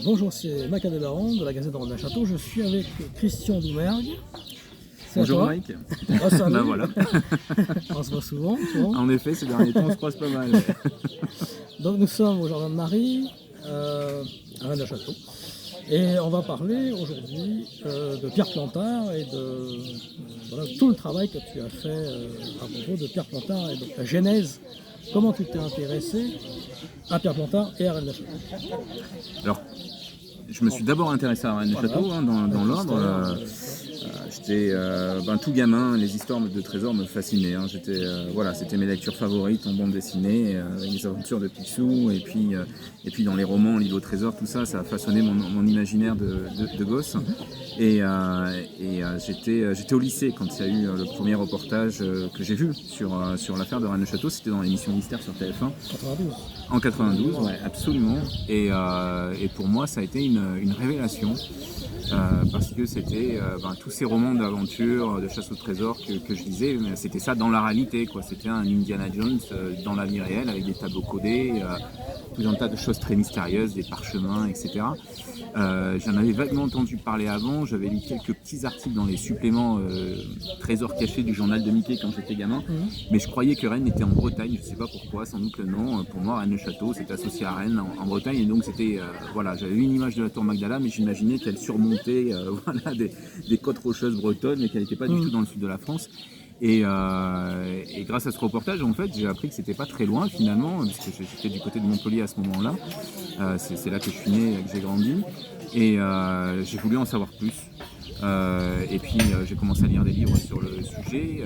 Bonjour, c'est Mac Baron de la Gazette de Rennes-le-Château. Je suis avec Christian Doumergue. Bonjour Mike. Oh, salut. Ben voilà. On se voit souvent. En effet, ces derniers temps, on se croise pas mal. Donc nous sommes au Jardin de Marie, à Rennes-le-Château. Et on va parler aujourd'hui de Pierre Plantard et de tout le travail que tu as fait à propos de Pierre Plantard et de la genèse. Comment tu t'es intéressé à Pierre Plantard et à Rennes-le-Château? Alors, je me suis d'abord intéressé à Rennes-le-Château, dans l'ordre. J'étais tout gamin, les histoires de trésors me fascinaient. C'était mes lectures favorites en bande dessinée, les aventures de Picsou, et puis dans les romans, l'île au trésor, tout ça, ça a façonné mon imaginaire de gosse. Et j'étais au lycée quand il y a eu le premier reportage que j'ai vu sur l'affaire de Rennes-le-Château. C'était dans l'émission Mystère sur TF1. 92. En 92, ouais, absolument. Et pour moi, ça a été une révélation. Parce que c'était tous ces romans d'aventure, de chasse au trésor que je lisais, c'était ça dans la réalité, quoi. C'était un Indiana Jones dans la vie réelle avec des tableaux codés, tout un tas de choses très mystérieuses, des parchemins, etc. J'en avais vaguement entendu parler avant, j'avais lu quelques petits articles dans les suppléments trésors cachés du journal de Mickey quand j'étais gamin, mais je croyais que Rennes était en Bretagne, je ne sais pas pourquoi, sans doute le nom. Pour moi, Rennes-le-Château, c'était associé à Rennes en Bretagne, et donc c'était, j'avais eu une image de la tour Magdala, mais j'imaginais qu'elle surmontait des côtes rocheuses bretonnes, mais qu'elle n'était pas du tout dans le sud de la France. Et grâce à ce reportage, en fait, j'ai appris que c'était pas très loin finalement, parce que j'étais du côté de Montpellier à ce moment-là. C'est là que je suis né, que j'ai grandi, et j'ai voulu en savoir plus. Et puis j'ai commencé à lire des livres sur le sujet,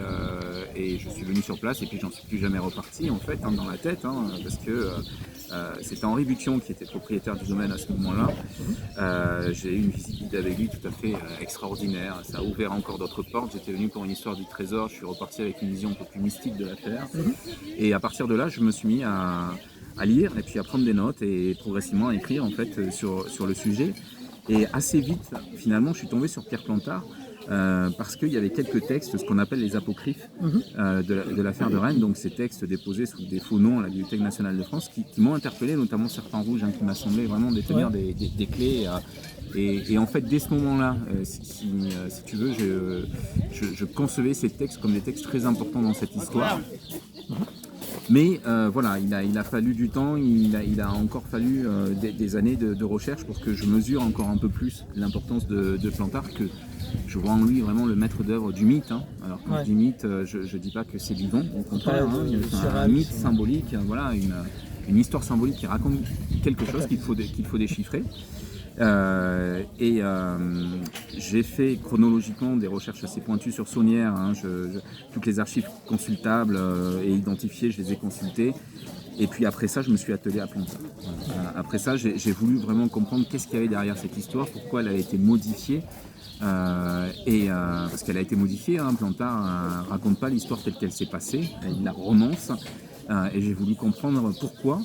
et je suis venu sur place, et puis j'en suis plus jamais reparti en fait, dans la tête, parce que c'était Henri Bution qui était propriétaire du domaine à ce moment-là. J'ai eu une visite guidée avec lui tout à fait extraordinaire. Ça a ouvert encore d'autres portes. J'étais venu pour une histoire du trésor, je suis reparti avec une vision un peu plus mystique de l'affaire. Et à partir de là, je me suis mis à lire et puis à prendre des notes et progressivement à écrire en fait sur le sujet. Et assez vite, finalement, je suis tombé sur Pierre Plantard. Parce qu'il y avait quelques textes, ce qu'on appelle les apocryphes de l'affaire de Rennes, donc ces textes déposés sous des faux noms à la Bibliothèque nationale de France, qui m'ont interpellé, notamment Serpent Rouge, qui m'a semblé vraiment détenir des clés. Et en fait, dès ce moment-là, si tu veux, je concevais ces textes comme des textes très importants dans cette histoire. Mais il a fallu du temps, il a encore fallu des années de recherche pour que je mesure encore un peu plus l'importance de Plantard, que je vois en lui vraiment le maître d'œuvre du mythe. Alors quand je dis mythe, je ne dis pas que c'est vivant, au contraire, c'est un mythe symbolique, une histoire symbolique qui raconte quelque chose qu'il faut déchiffrer. J'ai fait chronologiquement des recherches assez pointues sur Saunière. Toutes les archives consultables et identifiées, je les ai consultées. Et puis après ça, je me suis attelé à Plantard. Après ça, j'ai voulu vraiment comprendre qu'est-ce qu'il y avait derrière cette histoire, pourquoi elle a été modifiée. Parce qu'elle a été modifiée, Plantard raconte pas l'histoire telle qu'elle s'est passée, il la romance. Et j'ai voulu comprendre pourquoi.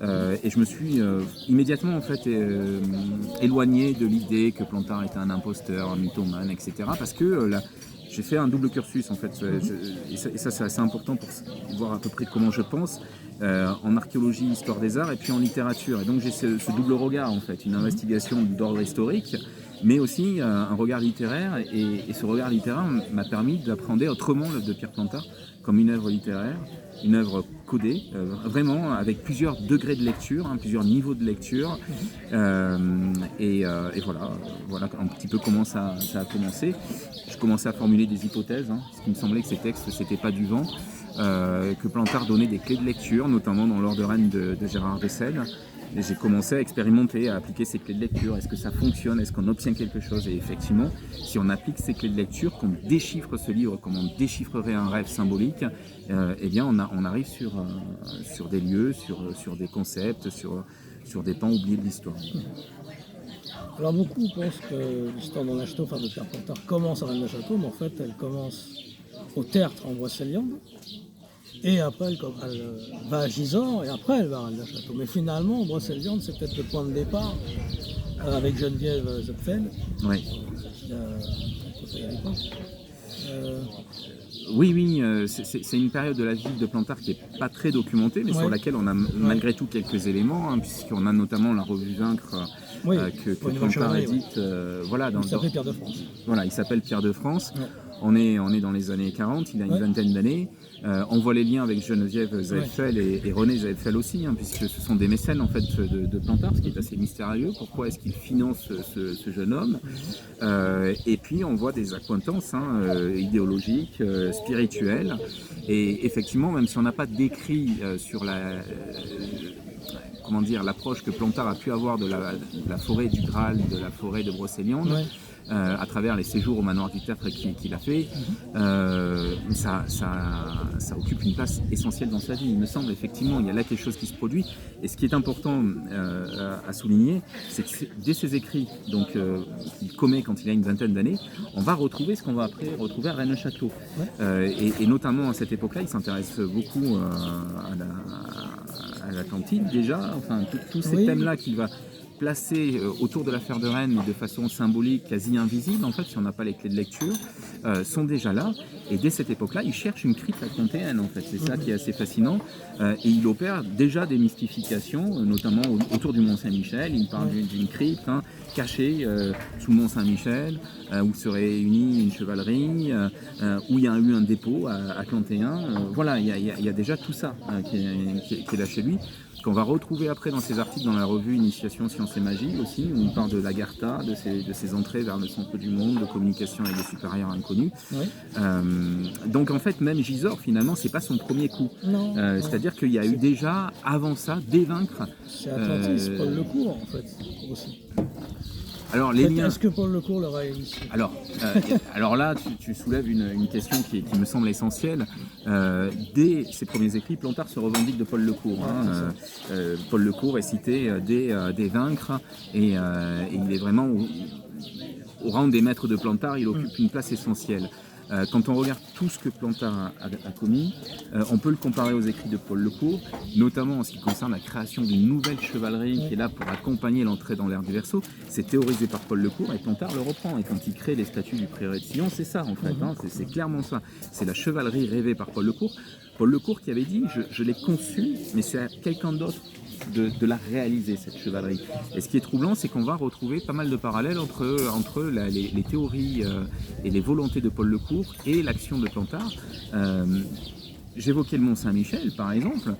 Et je me suis immédiatement en fait éloigné de l'idée que Plantard était un imposteur, un mythomane, etc. Parce que j'ai fait un double cursus en fait, et ça c'est assez important pour voir à peu près comment je pense, en archéologie, histoire des arts, et puis en littérature. Et donc j'ai ce double regard en fait, une investigation d'ordre historique, mais aussi un regard littéraire, et ce regard littéraire m'a permis d'appréhender autrement l'œuvre de Pierre Plantard comme une œuvre littéraire, une œuvre codée, vraiment avec plusieurs degrés de lecture, plusieurs niveaux de lecture, et voilà un petit peu comment ça a commencé. Je commençais à formuler des hypothèses, parce qu'il me semblait que ces textes c'était pas du vent, que Plantard donnait des clés de lecture, notamment dans l'Or de Rennes de Gérard Dessel. Et j'ai commencé à expérimenter, à appliquer ces clés de lecture. Est-ce que ça fonctionne? Est-ce qu'on obtient quelque chose? Et effectivement, si on applique ces clés de lecture, qu'on déchiffre ce livre comme on déchiffrerait un rêve symbolique, eh bien on arrive sur des lieux, sur des concepts, sur des pans oubliés de l'histoire. Alors beaucoup pensent que l'histoire de Rennes-le-Château, de Pierre Plantard, commence à Rennes-le-Château, mais en fait elle commence au tertre en Brocéliande. Et après, elle va à Gisors, et après, elle va à Rennes-le-Château. Mais finalement, Brocéliande, c'est peut-être le point de départ, avec Geneviève Zepfel, Oui. qui a côtoyé à l'époque. Oui, c'est une période de la vie de Plantard qui n'est pas très documentée, mais sur laquelle on a malgré tout quelques éléments, hein, puisqu'on a notamment la revue Vaincre que Plantard édite. Il s'appelait Pierre de France. Voilà, il s'appelle Pierre de France. Ouais. On est dans les années 40, il a une vingtaine d'années. On voit les liens avec Geneviève Zaefel et René Zaefel aussi, hein, puisque ce sont des mécènes en fait de Plantard, ce qui est assez mystérieux. Pourquoi est-ce qu'il finance ce jeune homme? Et puis on voit des accointances idéologiques, spirituelles. Et effectivement, même si on n'a pas d'écrit sur l'approche que Plantard a pu avoir de la forêt du Graal, de la forêt de Brocéliande, à travers les séjours au manoir du Tertre qu'il a fait, ça occupe une place essentielle dans sa vie. Il me semble effectivement, il y a là quelque chose qui se produit. Et ce qui est important à souligner, c'est que dès ses écrits, donc qu'il commet quand il a une vingtaine d'années, on va retrouver ce qu'on va après retrouver à Rennes-le-Château. Et notamment à cette époque-là, il s'intéresse beaucoup à l'Atlantide déjà, enfin tous ces thèmes-là qu'il va placés autour de l'affaire de Rennes, mais de façon symbolique, quasi invisible, en fait, si on n'a pas les clés de lecture, sont déjà là. Et dès cette époque-là, il cherche une crypte atlantéenne, en fait. C'est ça qui est assez fascinant. Et il opère déjà des mystifications, notamment autour du Mont-Saint-Michel. Il parle d'une crypte cachée sous le Mont-Saint-Michel, où serait réunie une chevalerie, où il y a eu un dépôt atlantéen. Voilà, il y a déjà tout ça qui est là chez lui, qu'on va retrouver après dans ses articles dans la revue Initiation Sciences et Magie aussi, où il parle de l'Agartha, de ses entrées vers le centre du monde, de communication avec des supérieurs inconnus. Donc en fait, même Gisors, finalement, c'est pas son premier coup. C'est-à-dire qu'il y a eu déjà, avant ça, des vaincres. C'est Atlantis, Paul Lecourt, en fait, aussi. Alors, les liens... Est-ce que Paul Lecourt l'aurait initié? Alors là, tu soulèves une question qui me semble essentielle. Dès ses premiers écrits, Plantard se revendique de Paul Lecourt. Paul Lecourt est cité des vaincres et il est vraiment au rang des maîtres de Plantard, il occupe une place essentielle. Quand on regarde tout ce que Plantard a commis, on peut le comparer aux écrits de Paul Lecourt, notamment en ce qui concerne la création d'une nouvelle chevalerie qui est là pour accompagner l'entrée dans l'ère du Verseau. C'est théorisé par Paul Lecourt et Plantard le reprend. Et quand il crée les statuts du prieuré de Sillon, c'est ça en fait, c'est clairement ça. C'est la chevalerie rêvée par Paul Lecourt. Paul Lecourt qui avait dit je l'ai conçue, mais c'est à quelqu'un d'autre de la réaliser, cette chevalerie. Et ce qui est troublant, c'est qu'on va retrouver pas mal de parallèles entre les théories et les volontés de Paul Lecourt et l'action de Plantard. J'évoquais le Mont-Saint-Michel, par exemple.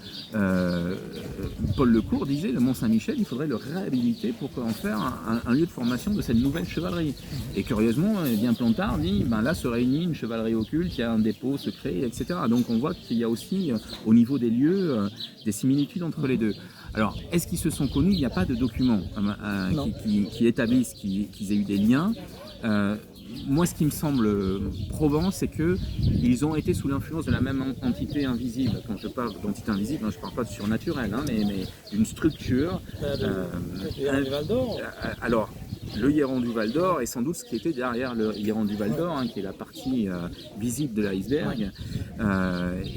Paul Lecourt disait le Mont-Saint-Michel, il faudrait le réhabiliter pour en faire un lieu de formation de cette nouvelle chevalerie. Et curieusement, bien Plantard dit, là se réunit une chevalerie occulte, il y a un dépôt secret, etc. Donc on voit qu'il y a aussi, au niveau des lieux, des similitudes entre les deux. Alors, est-ce qu'ils se sont connus? Il n'y a pas de documents qui établissent qu'ils aient eu des liens. Moi, ce qui me semble probant, c'est qu'ils ont été sous l'influence de la même entité invisible. Quand je parle d'entité invisible, je ne parle pas de surnaturel, mais d'une structure. Le Val d'Or. Alors, le Héron du Val d'Or est sans doute ce qui était derrière le Héron du Val d'Or, qui est la partie visible de l'iceberg.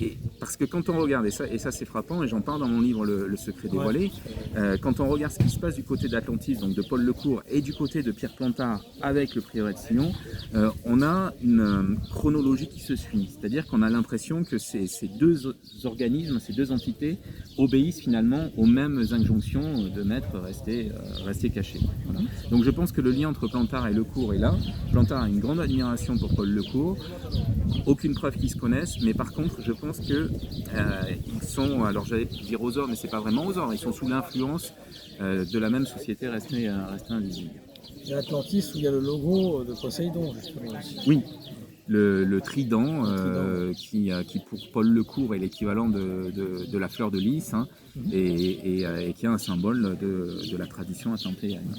Et parce que quand on regarde, et ça c'est frappant, et j'en parle dans mon livre Le secret dévoilé, quand on regarde ce qui se passe du côté d'Atlantis, donc de Paul Lecourt, et du côté de Pierre Plantard avec le prieuré de Sillon, on a une chronologie qui se suit. C'est-à-dire qu'on a l'impression que ces deux organismes, ces deux entités obéissent finalement aux mêmes injonctions de maître rester caché. Voilà. Donc je pense que le lien entre Plantard et Lecourt est là. Plantard a une grande admiration pour Paul Lecourt, aucune preuve qu'ils se connaissent, mais par contre je pense que ils sont, alors j'allais dire aux ors, mais c'est pas vraiment aux ors, ils sont sous l'influence de la même société restée invisible. Il y a Atlantis où il y a le logo de Poséidon, justement. Oui, le trident, qui pour Paul Lecourt est l'équivalent de la fleur de lys, et qui est un symbole de la tradition atlantéenne.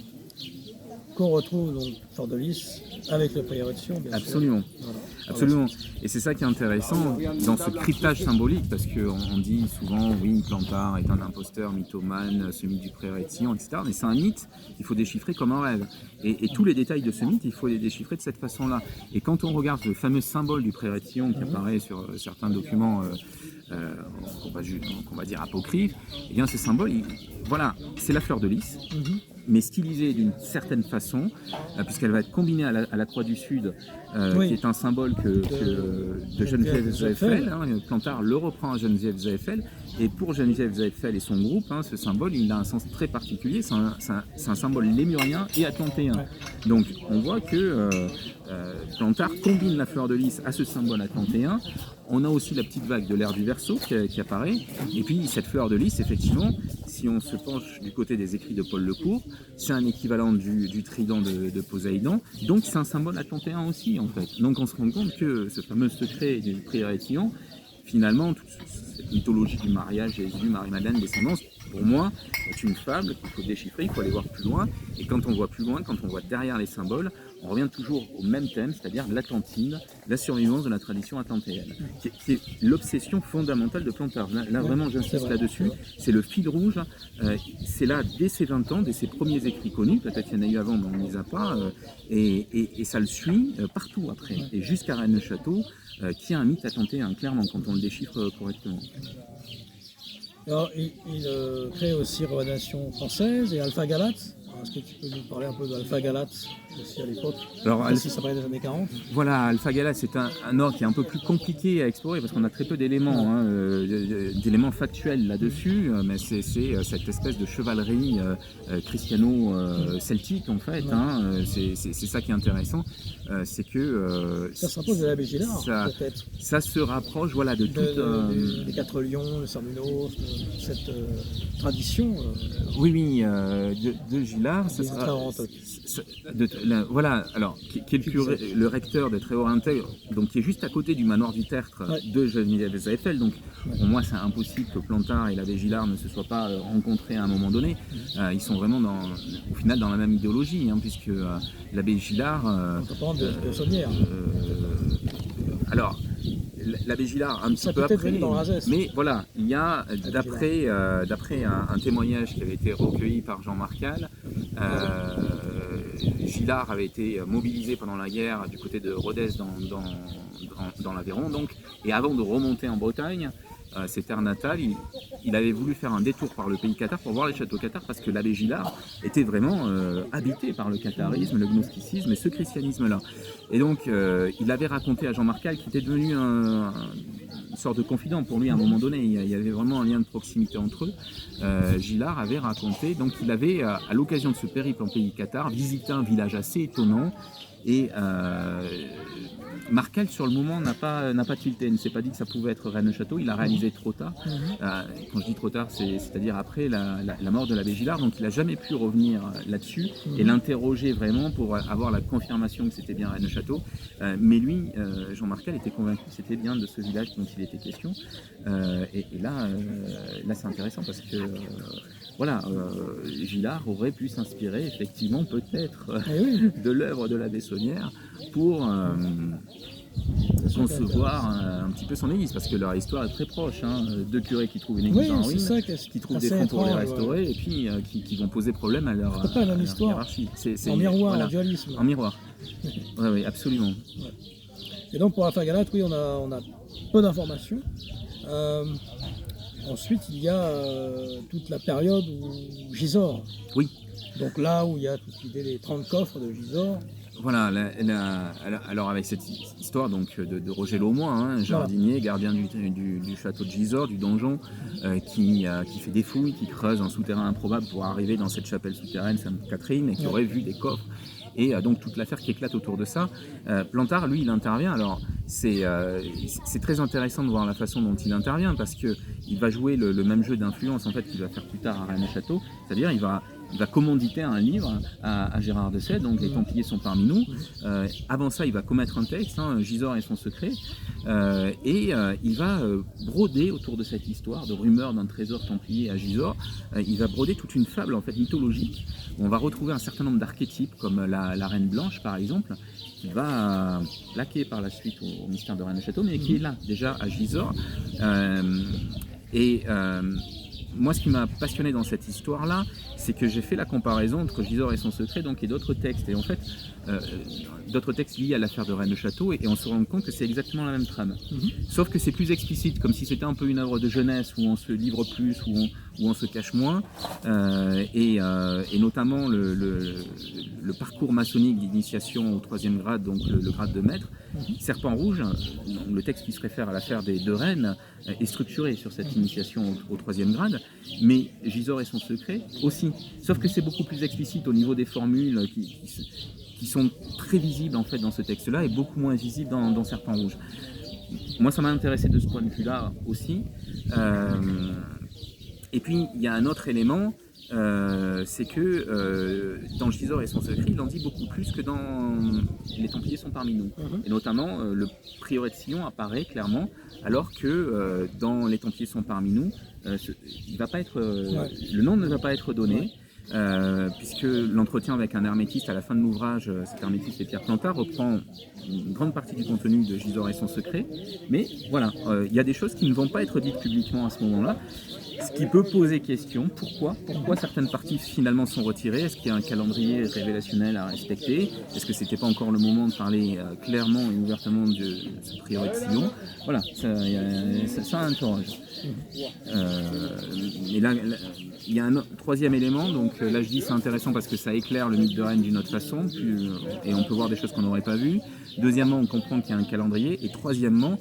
Qu'on retrouve donc fleur de lys avec le prieuré de Sillon, bien Absolument. sûr. Voilà. Absolument. Et c'est ça qui est intéressant dans ce cryptage symbolique, parce qu'on dit souvent, oui, Plantard est un imposteur, mythomane, ce mythe du prieuré de Sillon, etc. Mais c'est un mythe qu'il faut déchiffrer comme un rêve. Et tous les détails de ce mythe, il faut les déchiffrer de cette façon-là. Et quand on regarde le fameux symbole du prieuré de Sillon qui apparaît sur certains documents qu'on va dire apocryphes, eh bien ce symbole, voilà, c'est la fleur de lys. mais stylisée d'une certaine façon, puisqu'elle va être combinée à la Croix du Sud, Oui. qui est un symbole de Geneviève Zayfel. Plantard le reprend à Geneviève Zayfel, et pour Geneviève Zayfel et son groupe, ce symbole, il a un sens très particulier. C'est un symbole lémurien et atlantéen. Ouais. Donc on voit que Plantard combine la fleur de lys à ce symbole atlantéen. On a aussi la petite vague de l'ère du Verseau qui apparaît. Et puis cette fleur de lys, effectivement, si on se penche du côté des écrits de Paul Lecourt, c'est un équivalent du trident de Poséidon. Donc c'est un symbole atlantéen aussi, en fait. Donc on se rend compte que ce fameux secret du prieur étillant, finalement, toute cette mythologie du mariage, Jésus, Marie-Madeleine, descendance, pour moi, est une fable qu'il faut déchiffrer, il faut aller voir plus loin. Et quand on voit plus loin, quand on voit derrière les symboles, on revient toujours au même thème, c'est-à-dire l'Atlantide, la survivance de la tradition atlantéenne, qui est l'obsession fondamentale de Plantard. Là vraiment, j'insiste là-dessus, c'est le fil rouge, c'est là, dès ses 20 ans, dès ses premiers écrits connus, peut-être qu'il y en a eu avant, mais on ne les a pas, et ça le suit partout après, et jusqu'à Rennes-le-Château, qui est un mythe atlantéen, clairement, quand on le déchiffre correctement. Alors, il crée aussi Revenation française et Alpha Galate. Est-ce que tu peux nous parler un peu d'Alpha Galate aussi à l'époque? Alors, si ça paraît des années 40. Voilà, Alpha Galate, c'est un ordre qui est un peu plus compliqué à explorer parce qu'on a très peu d'éléments, d'éléments factuels là-dessus, mais c'est cette espèce de chevalerie christiano-celtique en fait. C'est ça qui est intéressant, c'est que ça se rapproche de l'abbé Gilard, peut-être. Ça se rapproche, voilà, de toute les 4 lions, le Cernunos, cette tradition. Oui, de Gilard. Ça sera, voilà, alors qui est le recteur de Tréorentais, donc qui est juste à côté du manoir du Tertre de Geneviève Zayfel. Donc pour moi, c'est impossible que Plantard et l'abbé Gilard ne se soient pas rencontrés à un moment donné. Ils sont vraiment au final dans la même idéologie, puisque l'abbé Gilard. On parle de Sommières. Alors. L'abbé Gilard un petit peu après, mais voilà, il y a d'après un témoignage qui avait été recueilli par Jean Marcal, Gilard avait été mobilisé pendant la guerre du côté de Rodez dans l'Aveyron, donc, et avant de remonter en Bretagne, ses terres natales, il avait voulu faire un détour par le pays cathare pour voir les châteaux cathares parce que l'abbé Gilard était vraiment habité par le catharisme, le gnosticisme et ce christianisme-là. Et donc, il avait raconté à Jean Marcal, qui était devenu une sorte de confident pour lui à un moment donné, il y avait vraiment un lien de proximité entre eux. Gilard avait raconté, donc il avait, à l'occasion de ce périple en pays cathare, visité un village assez étonnant. Et Marcal, sur le moment, n'a pas tilté, il ne s'est pas dit que ça pouvait être Rennes-le-Château, il a réalisé trop tard. Quand je dis trop tard, c'est-à-dire après la mort de l'abbé Gilard, donc il n'a jamais pu revenir là-dessus et l'interroger vraiment pour avoir la confirmation que c'était bien Rennes-le-Château. Mais lui, Jean Marcal, était convaincu que c'était bien de ce village dont il était question. Et là c'est intéressant parce que voilà, Gilard aurait pu s'inspirer effectivement peut-être de l'œuvre de l'abbé Saunière pour concevoir un petit peu son église, parce que leur histoire est très proche. Deux curés qui trouvent une église en ruine, qui trouvent des fonds pour les restaurer, et puis qui vont poser problème à leur hiérarchie. C'est en miroir, voilà, en dualisme. En miroir. Oui, absolument. Ouais. Et donc pour Alpha Galate, oui, on a peu d'informations. Ensuite, il y a toute la période où Gisors. Oui. Donc là où il y a toute l'idée des 30 coffres de Gisors. Voilà, alors avec cette histoire donc de Roger Laumois, jardinier, gardien du château de Gisors, du donjon, qui fait des fouilles, qui creuse un souterrain improbable pour arriver dans cette chapelle souterraine Sainte-Catherine et qui aurait vu des coffres. Et donc toute l'affaire qui éclate autour de ça. Plantard, lui, il intervient. Alors c'est très intéressant de voir la façon dont il intervient parce qu'il va jouer le même jeu d'influence en fait qu'il va faire plus tard à Rennes-le-Château, c'est-à-dire il va commanditer un livre à Gérard de Sède, donc les Templiers sont parmi nous. Avant ça, il va commettre un texte, Gisors et son secret, et il va broder autour de cette histoire de rumeur d'un trésor templier à Gisors. Il va broder toute une fable en fait mythologique. On va retrouver un certain nombre d'archétypes comme la Reine Blanche par exemple, qui va plaquer par la suite au mystère de Rennes-le-Château, mais qui est là déjà à Gisors. Moi, ce qui m'a passionné dans cette histoire-là, c'est que j'ai fait la comparaison entre Gisors et son secret, donc, et d'autres textes. Et en fait, d'autres textes liés à l'affaire de Rennes-le-Château, et on se rend compte que c'est exactement la même trame. Sauf que c'est plus explicite, comme si c'était un peu une œuvre de jeunesse, où on se livre plus, où où on se cache moins, et notamment le parcours maçonnique d'initiation au 3e grade, donc le grade de maître. Serpent Rouge, le texte qui se réfère à l'affaire des 2 reines, est structuré sur cette initiation au 3e grade, mais Gisors et son secret aussi. Sauf que c'est beaucoup plus explicite au niveau des formules qui sont très visibles en fait dans ce texte-là et beaucoup moins visibles dans Serpent Rouge. Moi, ça m'a intéressé de ce point de vue-là aussi. Et puis, il y a un autre élément, c'est que dans Gisors et son secret, il en dit beaucoup plus que dans Les Templiers sont parmi nous. Et notamment, le prieuré de Sillon apparaît clairement, alors que dans Les Templiers sont parmi nous, il va pas être, le nom ne va pas être donné. Puisque l'entretien avec un hermétiste à la fin de l'ouvrage, cet hermétiste est Pierre Plantard, reprend une grande partie du contenu de Gisors et son secret, mais voilà, il y a des choses qui ne vont pas être dites publiquement à ce moment-là, ce qui peut poser question. Pourquoi certaines parties finalement sont retirées? Est-ce qu'il y a un calendrier révélationnel à respecter? Est-ce que c'était pas encore le moment de parler clairement et ouvertement de ce prieuré de Sillon? Voilà, ça interroge. Et là, il y a un 3e élément, donc là je dis c'est intéressant parce que ça éclaire le mythe de Rennes d'une autre façon, et on peut voir des choses qu'on n'aurait pas vues. Deuxièmement, on comprend qu'il y a un calendrier, et troisièmement,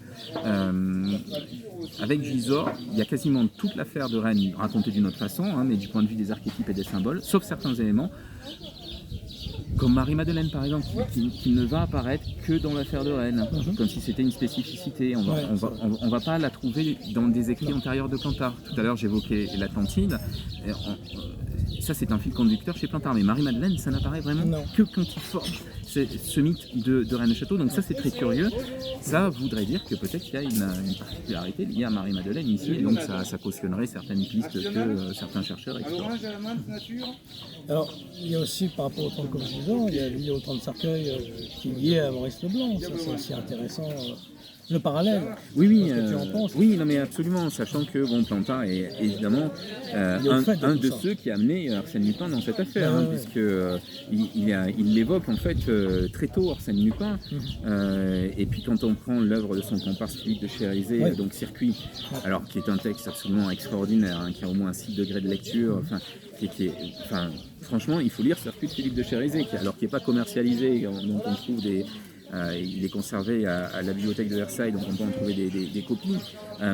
avec Gisors, il y a quasiment toute l'affaire de Rennes racontée d'une autre façon, mais du point de vue des archétypes et des symboles, sauf certains éléments, comme Marie-Madeleine par exemple, qui ne va apparaître que dans l'affaire de Rennes, comme si c'était une spécificité. On va pas la trouver dans des écrits antérieurs de Plantard. Tout à l'heure j'évoquais l'Atlantide, ça c'est un fil conducteur chez Plantard, mais Marie-Madeleine ça n'apparaît vraiment que quand il forme ce mythe de Rennes-le-Château, donc ça c'est très curieux. Ça voudrait dire que peut-être qu'il y a une particularité liée à Marie-Madeleine ici, et donc ça cautionnerait certaines pistes que certains chercheurs explorent. Alors, il y a aussi, par rapport au 30 comme Gisors, il y a lié au 30 cercueil qui est lié à Maurice Leblanc. Ça, c'est aussi intéressant. Le parallèle. Oui, ce que tu en penses. oui, non mais absolument, sachant que Plantard est évidemment un de ceux qui a amené Arsène Lupin dans cette affaire, puisque il l'évoque en fait très tôt, Arsène Lupin. Et puis quand on prend l'œuvre de son comparse Philippe de Chérisey, donc Circuit, alors qui est un texte absolument extraordinaire, qui a au moins 6 degrés de lecture, franchement, il faut lire Circuit de Philippe de Chérisey, alors qui n'est pas commercialisé, donc on trouve il est conservé à la bibliothèque de Versailles, donc on peut en trouver des copies,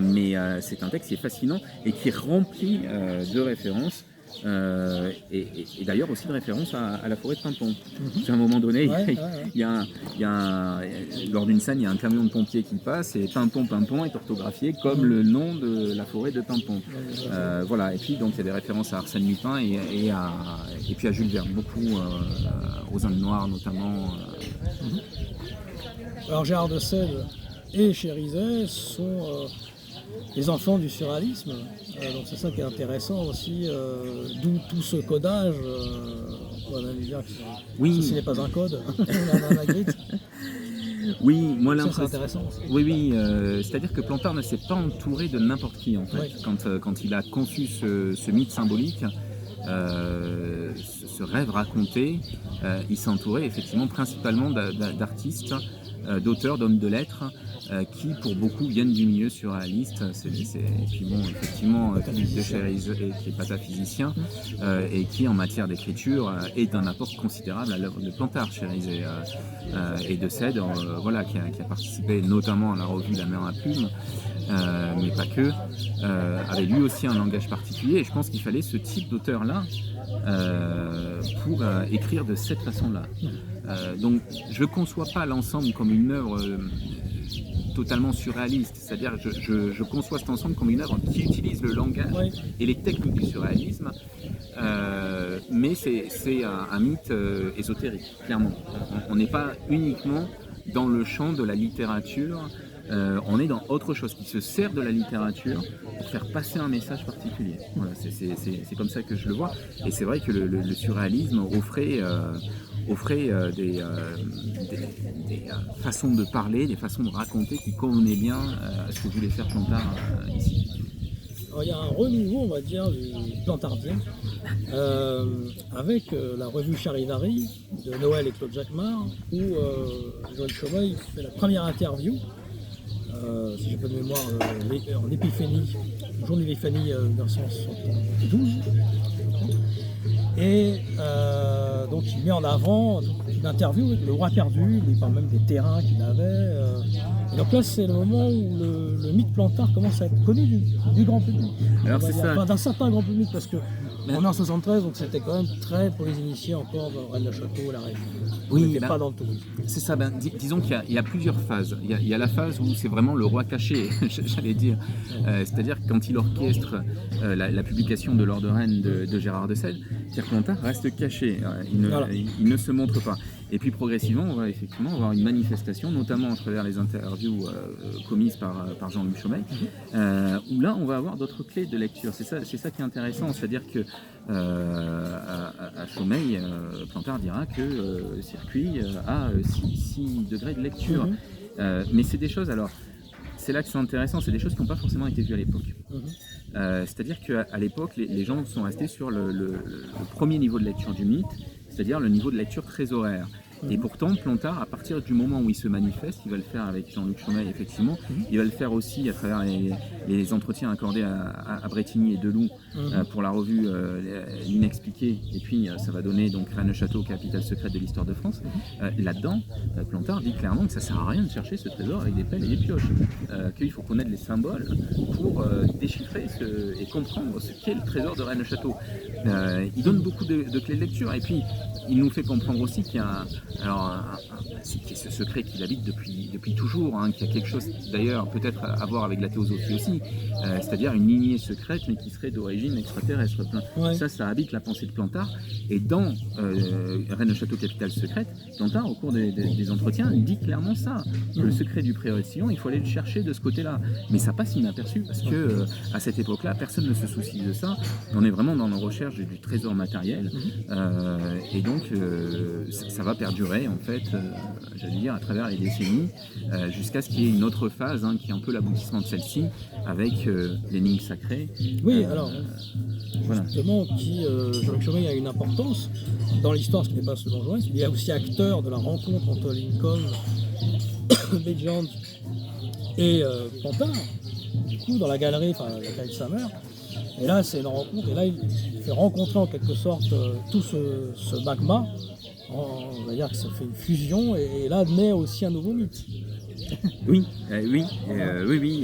mais c'est un texte qui est fascinant et qui est rempli de références, et d'ailleurs aussi de références à la forêt de Pimpon. À un moment donné, lors d'une scène, il y a un camion de pompiers qui passe, et Pimpon est orthographié comme le nom de la forêt de Pimpon. Voilà, et puis donc il y a des références à Arsène Lupin et puis à Jules Verne, beaucoup aux Indes noires notamment. Alors Gérard de Sèvres et Chérisey sont les enfants du surréalisme, donc c'est ça qui est intéressant aussi, d'où tout ce codage, on va dire que ceci n'est pas un code, un grid. Oui, moi ça c'est intéressant aussi. Oui, c'est-à-dire que Plantard ne s'est pas entouré de n'importe qui en fait, quand il a conçu ce mythe symbolique. Ce rêve raconté, il s'est entouré effectivement principalement d'artistes, d'auteurs, d'hommes de lettres, qui pour beaucoup viennent du milieu surréaliste. Et puis bon, effectivement, Philippe de Chérisey, qui est pataphysicien, et qui en matière d'écriture est d'un apport considérable à l'œuvre de Plantard, Chérisey, et de Sèvres, qui a participé notamment à la revue La Mer à Plume, mais pas que, avait lui aussi un langage particulier, et je pense qu'il fallait ce type d'auteur-là pour écrire de cette façon-là. Donc je ne conçois pas l'ensemble comme une œuvre totalement surréaliste, c'est-à-dire je conçois cet ensemble comme une œuvre qui utilise le langage et les techniques du surréalisme, mais c'est un mythe ésotérique, clairement. On n'est pas uniquement dans le champ de la littérature, on est dans autre chose qui se sert de la littérature pour faire passer un message particulier. Voilà, c'est comme ça que je le vois, et c'est vrai que le surréalisme offrait des façons de parler, des façons de raconter qui convenaient bien à ce que voulait faire Plantard ici. Alors, il y a un renouveau, on va dire, du plantardien, avec la revue Charivari de Noël et Claude Jacquemart, où Joël Chaumeil fait la première interview, si j'ai pas de mémoire, en Épiphénie Jour d'Épiphanie 1972. Et donc il met en avant une interview avec le roi perdu, il parle même des terrains qu'il avait. Et donc là c'est le moment où le mythe Plantard commence à être connu du grand public. Alors c'est ça. Enfin, d'un certain grand public, parce que on est en 73, donc c'était quand même très pour les initiés encore dans Rennes le Château, la Reine. Oui, On n'était pas dans le tourisme. C'est ça, disons qu'il y a plusieurs phases. Il y a la phase où c'est vraiment le roi caché, j'allais dire. C'est-à-dire que quand il orchestre la publication de l'Or de Rennes de Gérard de Sède, Pierre Plantard reste caché, il ne se montre pas. Et puis progressivement, on va effectivement avoir une manifestation, notamment à travers les interviews commises par Jean-Luc Chaumeil, où là on va avoir d'autres clés de lecture. C'est ça qui est intéressant, c'est-à-dire que à Chaumeil, Plantard dira que le circuit a 6 degrés de lecture. Mais c'est des choses, alors c'est là que c'est intéressant, c'est des choses qui n'ont pas forcément été vues à l'époque. C'est-à-dire qu'à l'époque, les gens sont restés sur le premier niveau de lecture du mythe, c'est-à-dire le niveau de lecture trésoraire. Et pourtant, Plantard, à partir du moment où il se manifeste, il va le faire avec Jean-Luc Chaumeil, effectivement, il va le faire aussi à travers les entretiens accordés à Bretigny et Deloup pour la revue L'Inexpliqué, et puis ça va donner donc Rennes le Château, capitale secrète de l'histoire de France. Là-dedans, Plantard dit clairement que ça ne sert à rien de chercher ce trésor avec des pelles et des pioches, qu'il faut connaître les symboles pour déchiffrer et comprendre ce qu'est le trésor de Rennes le Château. Il donne beaucoup de clés de lecture, et puis il nous fait comprendre aussi qu'il y a c'est ce secret qu'il habite depuis toujours, qu'il y a quelque chose d'ailleurs peut-être à voir avec la théosophie aussi, c'est-à-dire une lignée secrète mais qui serait d'origine extraterrestre. Ouais. Ça habite la pensée de Plantard, et dans Rennes le Château, capitale secrète, Plantard au cours des entretiens dit clairement ça. Le secret du prieuré de Sillon, il faut aller le chercher de ce côté-là, mais ça passe inaperçu parce que à cette époque-là personne ne se soucie de ça, on est vraiment dans la recherche du trésor matériel, et donc ça va perdurer en fait, j'allais dire, à travers les décennies, jusqu'à ce qu'il y ait une autre phase, qui est un peu l'aboutissement de celle-ci, avec l'énigme sacrée. Oui, alors, justement, Jean-Luc Chaumeil a une importance dans l'histoire, ce qui n'est pas seulement Joyce, il est aussi acteur de la rencontre entre Lincoln, Legend et Plantard, du coup, dans la galerie de sa mère. Et là, c'est une rencontre, et là, il fait rencontrer en quelque sorte tout ce magma. On va dire que ça fait une fusion, et là naît aussi un nouveau mythe. Oui,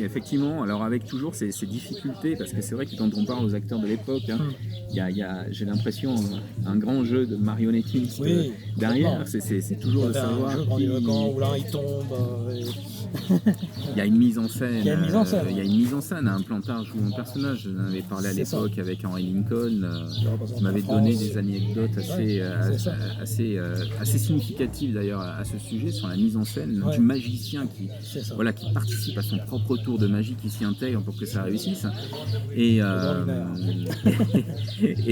effectivement. Alors avec toujours ces difficultés, parce que c'est vrai que quand on parle aux acteurs de l'époque, il y a, j'ai l'impression, un grand jeu de marionnettiste derrière. C'est toujours de savoir un jeu où là il tombe. Il y a une mise en scène. Il y a une mise en scène. Plantard joue un personnage. J'en avais parlé à l'époque avec Henry Lincoln, qui m'avait donné des anecdotes assez significatives d'ailleurs à ce sujet, sur la mise en scène du magicien qui participe à son propre tour de magie, qui s'y intègre pour que ça réussisse. Et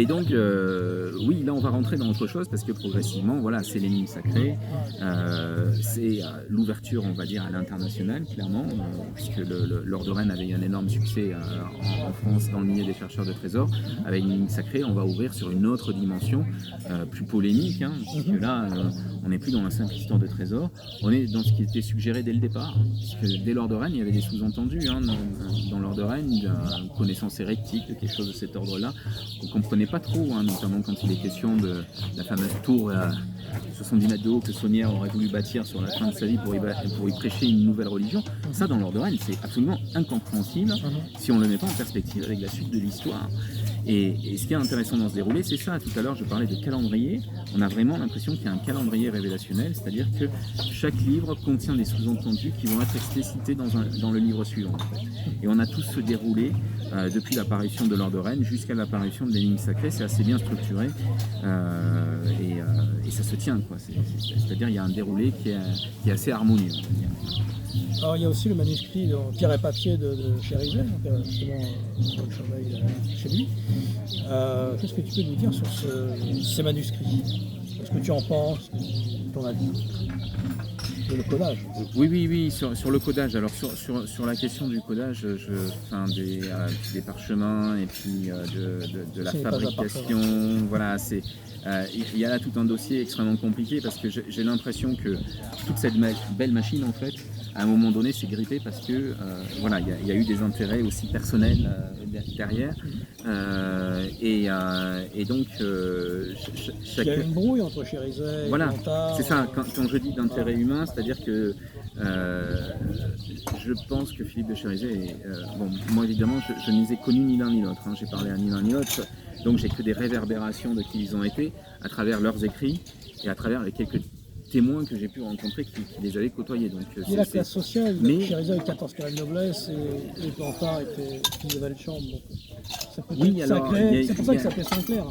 donc, oui, là on va rentrer dans autre chose, parce que progressivement, c'est l'énigme sacrée, c'est l'ouverture, on va dire, à l'international, clairement, puisque l'Or de Rennes avait eu un énorme succès en France dans le milieu des chercheurs de trésors. Avec l'énigme sacrée, on va ouvrir sur une autre dimension, plus polémique, puisque là, on n'est plus dans la simple histoire de trésors, on est dans ce qui était suggéré dès le départ, puisque dès l'Or de Rennes, il y avait des sous-entendus dans l'Or de Rennes, une connaissance hérétique, de quelque chose de cet ordre-là, qu'on ne comprenait pas trop, notamment quand il est question de la fameuse tour 70 mètres de haut que Saunière aurait voulu bâtir sur la fin de sa vie pour y prêcher une nouvelle religion. Ça, dans l'Or de Rennes, c'est absolument incompréhensible si on ne le met pas en perspective avec la suite de l'histoire. Et ce qui est intéressant dans ce déroulé, c'est ça. Tout à l'heure, je parlais de calendrier. On a vraiment l'impression qu'il y a un calendrier révélationnel, c'est-à-dire que chaque livre contient des sous-entendus qui vont être explicités dans le livre suivant. En fait. Et on a tous ce déroulé depuis l'apparition de l'Or de Rennes jusqu'à l'apparition de l'énigme sacrée. C'est assez bien structuré et ça se tient, quoi. C'est-à-dire qu'il y a un déroulé qui est assez harmonieux. Alors il y a aussi le manuscrit en pierre et papier de Chérizet, justement Jean Chaumeil chez lui. Qu'est-ce que tu peux nous dire sur ces manuscrits? Qu'est-ce que tu en penses, ton avis? Le codage. Oui, sur le codage. Alors sur la question du codage, des parchemins et puis de la fabrication, voilà, c'est. Il y a là tout un dossier extrêmement compliqué parce que j'ai l'impression que toute cette belle machine, en fait, à un moment donné, s'est grippée parce que voilà, il y a eu des intérêts aussi personnels derrière. Et donc, Il y a une brouille entre Chérizet et voilà, Plantard. c'est ça. Quand je dis d'intérêt humain, c'est-à-dire que je pense que Philippe de Chérizet, bon, moi évidemment, je ne les ai connus ni l'un ni l'autre. J'ai parlé à ni l'un ni l'autre, donc j'ai que des réverbérations de qui ils ont été à travers leurs écrits et à travers les quelques témoins que j'ai pu rencontrer qui les avaient côtoyés. Donc, Et la classe sociale, mais... Chérizet avait 14 carrés de noblesse et Plantard était fils de valet-de-chambre. Donc ça peut oui, être alors, c'est pour ça qu'il s'appelait Saint-Clair.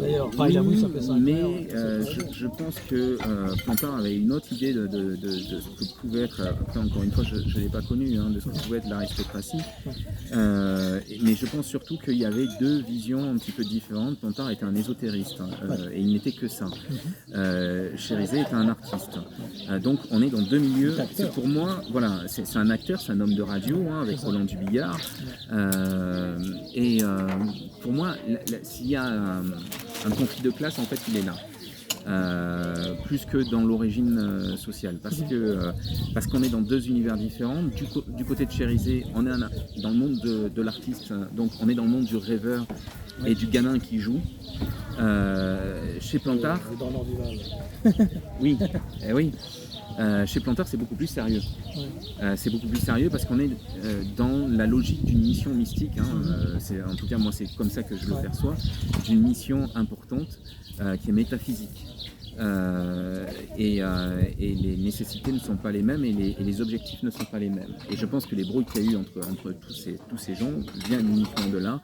D'ailleurs, oui, j'avoue, il s'appelait Saint-Clair. mais je pense que Plantard avait une autre idée de ce que pouvait être, après encore une fois, je ne l'ai pas connu, de ce que pouvait être l'aristocratie. Mais je pense surtout qu'il y avait deux visions un petit peu différentes. Plantard était un ésotériste et il n'était que ça. Chérizet était un artiste. Donc on est dans deux milieux. C'est pour moi, voilà, c'est un acteur, c'est un homme de radio avec Roland Dubillard. Pour moi, s'il y a un conflit de classe, en fait, il est là. Plus que dans l'origine sociale, parce qu'on est dans deux univers différents. Du côté de Chérizet, on est dans le monde de l'artiste, donc on est dans le monde du rêveur et du gamin qui joue. Chez Plantard, oui, oui. Chez Plantard, c'est beaucoup plus sérieux. C'est beaucoup plus sérieux parce qu'on est dans la logique d'une mission mystique. En tout cas, moi, c'est comme ça que je le perçois, d'une mission importante qui est métaphysique. Et les nécessités ne sont pas les mêmes et les objectifs ne sont pas les mêmes. Et je pense que les brouilles qu'il y a eu entre tous ces gens viennent uniquement de là.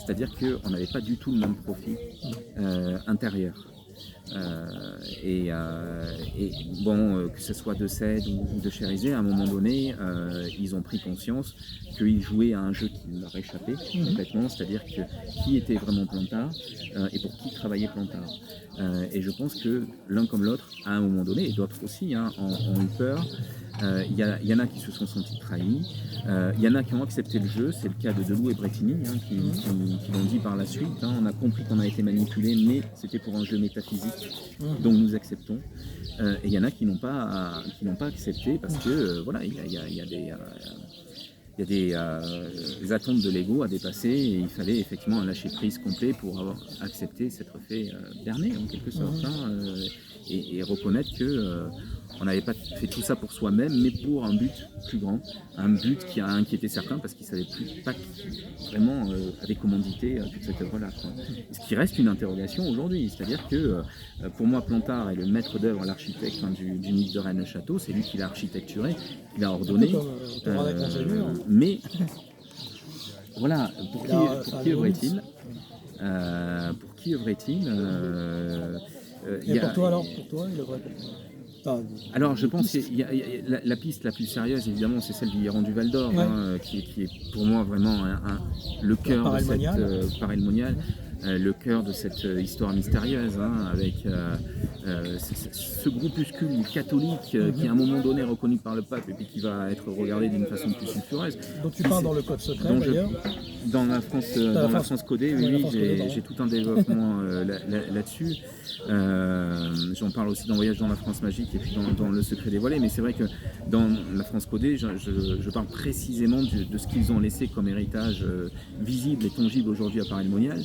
C'est-à-dire qu'on n'avait pas du tout le même profil intérieur. Bon, que ce soit de Sède ou de Chérizet, à un moment donné, ils ont pris conscience qu'ils jouaient à un jeu qui leur échappait complètement, c'est-à-dire que qui était vraiment Plantard et pour qui travaillait Plantard. Et je pense que l'un comme l'autre, à un moment donné, et d'autres aussi, ont eu peur. Il y en a qui se sont sentis trahis, il y en a qui ont accepté le jeu, c'est le cas de Deloup et Bretigny qui l'ont dit par la suite. On a compris qu'on a été manipulé, mais c'était pour un jeu métaphysique, donc nous acceptons. Et il y en a qui n'ont pas accepté parce que voilà, il y a des attentes de l'ego à dépasser et il fallait effectivement un lâcher prise complet pour avoir accepté s'être fait berner en quelque sorte et reconnaître que on n'avait pas fait tout ça pour soi-même mais pour un but plus grand, un but qui a inquiété certains parce qu'ils ne savaient plus pas qui vraiment avait commandité toute cette œuvre-là. Ce qui reste une interrogation aujourd'hui, c'est-à-dire que pour moi Plantard est le maître d'œuvre, l'architecte du mythe de Rennes-le-Château, c'est lui qui l'a architecturé, qui l'a ordonné. Mais voilà, pour qui œuvrait-il Pour qui œuvrait-il Et pour toi, il œuvrait alors je pense que la piste la plus sérieuse évidemment c'est celle du Héron du Val d'Or qui est pour moi vraiment le cœur de cette Paray-le-Monial, le cœur de cette histoire mystérieuse avec ce groupuscule catholique qui à un moment donné est reconnu par le pape et puis qui va être regardé d'une façon plus sulfureuse. Donc tu parles dans le code secret d'ailleurs dans la France codée, oui, j'ai tout un développement là-dessus. J'en parle aussi dans Voyage dans la France magique et puis dans Le secret dévoilé, mais c'est vrai que dans la France codée, je parle précisément de ce qu'ils ont laissé comme héritage visible et tangible aujourd'hui à Paray-le-Monial.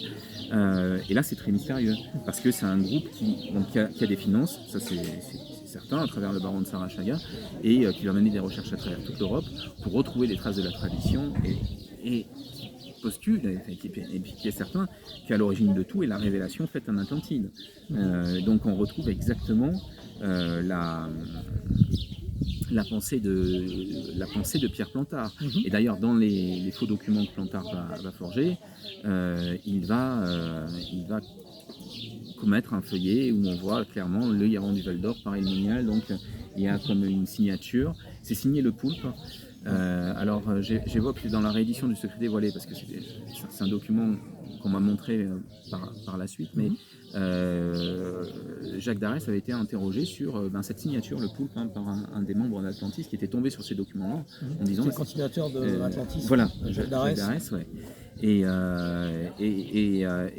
Et là, c'est très mystérieux, parce que c'est un groupe qui a des finances, ça c'est certain, à travers le baron de Sarachaga, et qui va mener des recherches à travers toute l'Europe pour retrouver les traces de la tradition et postule, et puis qui est certain qu'à l'origine de tout est la révélation faite en Atlantide. Donc on retrouve exactement la pensée de Pierre Plantard. Et d'ailleurs, dans les faux documents que Plantard va forger, il va commettre un feuillet où on voit clairement le Héron du Val d'Or, Paray-le-Monial. Donc il y a comme une signature. C'est signé Le Poulpe. Alors j'évoque dans la réédition du Secret dévoilé parce que c'est un document qu'on m'a montré par la suite, mais Jacques Darès avait été interrogé sur cette signature, Le Poulpe, par un des membres d'Atlantis qui était tombé sur ces documents-là en disant... C'est le continuateur de Atlantis. Voilà, Jacques Darès, ouais. Et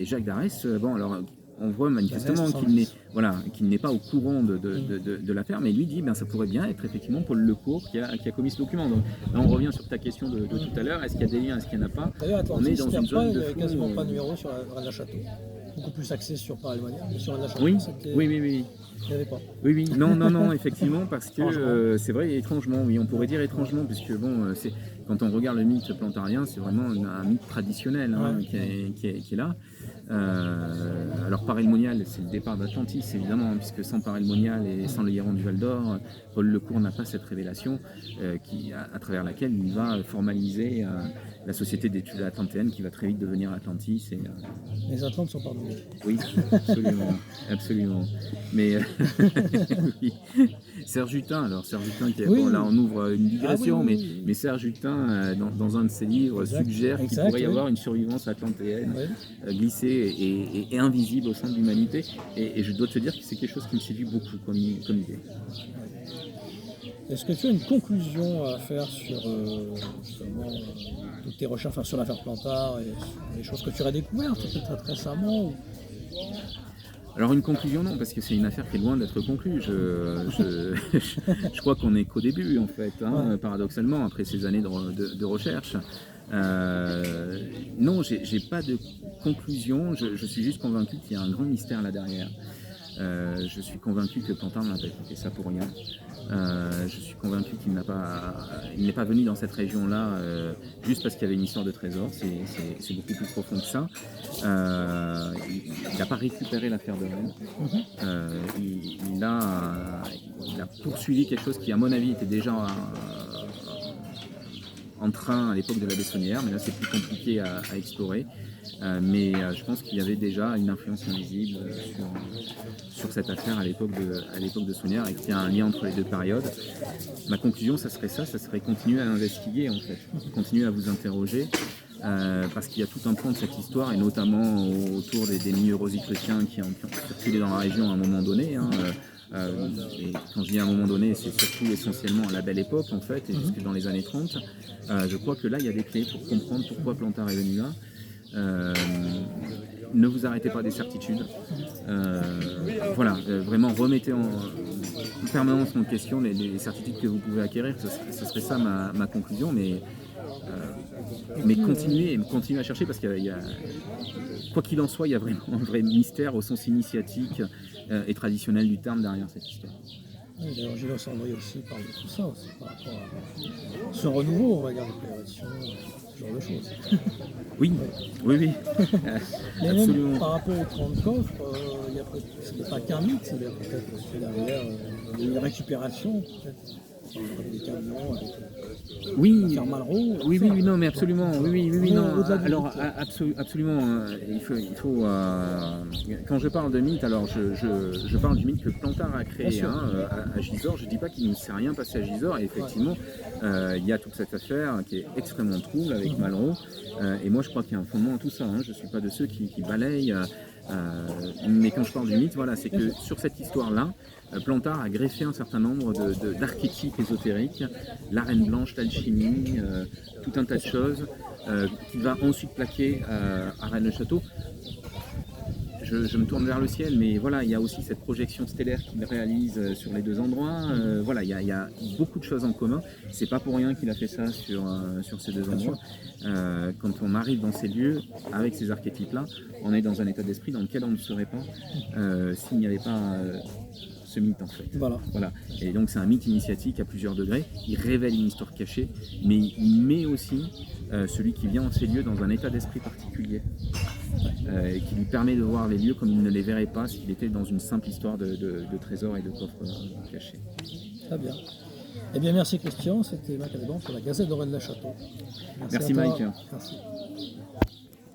Jacques Darès, bon alors... on voit manifestement qu'il n'est pas au courant de l'affaire, mais lui dit ça pourrait bien être effectivement Paul Lecourt qui a commis ce document. Donc là, on revient sur ta question de tout à l'heure, est-ce qu'il y a des liens, est-ce qu'il n'y en a pas? D'ailleurs, On est Atlantis, dans une zone il de n'y avait flou, quasiment pas de numéro sur Rennes Château. Beaucoup plus axé sur Paray-le-Monial, mais sur Rennes Château, Oui, c'était... oui. Il n'y avait pas. Oui, non, effectivement, parce que c'est vrai, étrangement, oui, on pourrait dire étrangement, puisque c'est quand on regarde le mythe plantarien, c'est vraiment un mythe traditionnel qui est là. Alors Paray-le-Monial, c'est le départ d'Atlantis, évidemment, puisque sans Paray-le-Monial et sans le Héron du Val-d'Or, Paul Lecourt n'a pas cette révélation à travers laquelle il va formaliser la société d'études atlantéennes qui va très vite devenir Atlantis. Les Atlantes sont pardonnés. Oui, absolument. Mais oui. Serge Hutin, qui est, là on ouvre une digression, mais Serge Hutin, dans un de ses livres, suggère qu'il pourrait y avoir une survivance atlantéenne glissée et invisible au sein de l'humanité. Et je dois te dire que c'est quelque chose qui me séduit beaucoup comme idée. Est-ce que tu as une conclusion à faire sur justement toutes tes recherches sur l'affaire Plantard et les choses que tu as découvertes peut-être récemment Alors une conclusion non, parce que c'est une affaire qui est loin d'être conclue. Je crois qu'on n'est qu'au début en fait, paradoxalement, après ces années de recherche. Non, j'ai pas de conclusion, je suis juste convaincu qu'il y a un grand mystère là derrière. Je suis convaincu que Plantard n'a pas fait ça pour rien. Je suis convaincu qu'il n'est pas venu dans cette région-là juste parce qu'il y avait une histoire de trésor. C'est beaucoup plus profond que ça. Il n'a pas récupéré l'affaire de Rennes. Il a poursuivi quelque chose qui, à mon avis, était déjà en train à l'époque de la Bessonnière, mais là c'est plus compliqué à explorer. Mais je pense qu'il y avait déjà une influence invisible sur cette affaire à l'époque de Saunière et qu'il y a un lien entre les deux périodes. Ma conclusion, ça serait continuer à investiguer en fait, continuer à vous interroger. Parce qu'il y a tout un pan de cette histoire, et notamment autour des milieux rosicruciens qui ont circulé dans la région à un moment donné. Et quand je dis à un moment donné, c'est surtout essentiellement à la Belle Époque en fait, et jusque dans les années 30. Je crois que là, il y a des clés pour comprendre pourquoi Plantard est venu là. Ne vous arrêtez pas des certitudes. Vraiment remettez en permanence en question les certitudes que vous pouvez acquérir. Ce serait ça ma conclusion, mais continuez à chercher parce qu'il y a, quoi qu'il en soit, il y a vraiment un vrai mystère au sens initiatique et traditionnel du terme derrière cette histoire. Oui, d'ailleurs, Gilles Sandry aussi parle de tout ça aussi, par rapport à ce renouveau, on va dire, de prévention, ce genre de choses. Oui. Mais absolument. Même par rapport aux 30 coffres, ce n'est pas qu'un mythe, c'est peut-être aussi derrière une récupération, peut-être. Des camions avec faire Malraux. Oui, non, mais absolument. Oui, non. Alors, absolument. Il faut quand je parle de mythe, alors je parle du mythe que Plantard a créé à Gisors. Je ne dis pas qu'il ne s'est rien passé à Gisors. Et effectivement, il y a toute cette affaire qui est extrêmement trouble avec Malraux. Et moi, je crois qu'il y a un fondement à tout ça. Je ne suis pas de ceux qui balayent. Mais quand je parle du mythe, c'est que sur cette histoire-là, Plantard a greffé un certain nombre d'archétypes ésotériques, la reine blanche, l'alchimie, tout un tas de choses, qu'il va ensuite plaquer à Rennes-le-Château. Je me tourne vers le ciel, mais voilà, il y a aussi cette projection stellaire qu'il réalise sur les deux endroits. Il y a beaucoup de choses en commun. C'est pas pour rien qu'il a fait ça sur ces deux endroits. Quand on arrive dans ces lieux avec ces archétypes-là, on est dans un état d'esprit dans lequel on ne serait pas s'il n'y avait pas ce mythe en fait. Voilà. Et donc c'est un mythe initiatique à plusieurs degrés. Il révèle une histoire cachée, mais il met aussi celui qui vient en ces lieux dans un état d'esprit particulier. Et qui lui permet de voir les lieux comme il ne les verrait pas s'il était dans une simple histoire de trésors et de coffres cachés. Très bien. Eh bien, merci Christian, c'était Marc Alban pour la Gazette de Rennes-le-Château. Merci Mike. Merci.